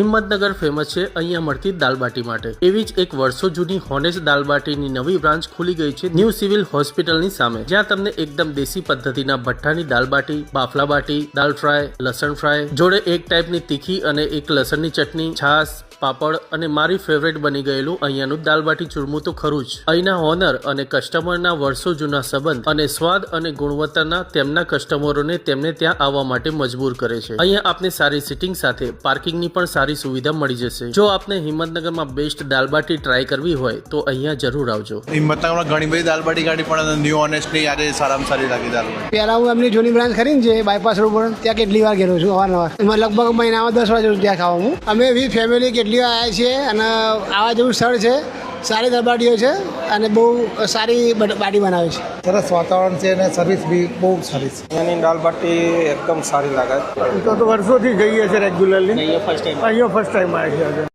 Himmatnagar famous છે અહીંયા મળતી દાલબાટી માટે। એવી જ એક વર્ષો જૂની હોનેસ્ટ દાલબાટીની નવી બ્રાન્ચ ખુલી ગઈ છે ન્યૂ સિવિલ હોસ્પિટલની સામે, જ્યાં તમને એકદમ દેશી પદ્ધતિના ભઠ્ઠાની દાલબાટી, બાફલા બાટી, દાલ ફ્રાય, લસણ ફ્રાય જોડે એક ટાઈપની તીખી અને એક લસણની ચટણી, છાશ, પાપડ અને મારી ફેવરેટ બની ગયેલું અહીંયાનું દાલબાટી ચૂરમું તો ખરું જ। અહીંના ઓનર અને કસ્ટમરના વર્ષો જૂના સંબંધ અને સ્વાદ અને ગુણવત્તાના તેમના કસ્ટમરોને તેમને ત્યાં આવવા માટે મજબૂર કરે છે। અહીંયા આપને સારી સિટિંગ સાથે પાર્કિંગની પણ સારી સુવિધા મળી જશે। જો આપને હિંમતનગરમાં બેસ્ટ દાલબાટી ટ્રાય કરવી હોય તો અહીંયા જરૂર આવજો। હિંમતનગરમાં ઘણી બધી દાલબાટી કાઢી પણ ન્યૂ ઓનેસ્ટની આજે સારામાં સારી લાગી દાલબાટી। પહેલા હું એમની જૂની બ્રાન્ચ ખરીને છે બાયપાસ રોડ પર, ત્યાં કેટલી વાર ગયેલો છું અવારનવાર। એમાં લગભગ મહિનામાં 10 વાર ત્યાં ખાવાનું। અમે વી ફેમિલી કેટલી વાર આવ્યા છીએ અને આવા જેવું સ્થળ છે, સારી દાલબાટીઓ છે અને બહુ સારી બાટી બનાવે છે। સરસ વાતાવરણ છે અને સર્વિસ બી બહુ સારી છે। અહીંયાની દાલબાટી એકદમ સારી લાગે। તો વર્ષોથી જઈએ છીએ રેગ્યુલરલી, અહીંયા ફર્સ્ટ ટાઈમ આવ્યા છે।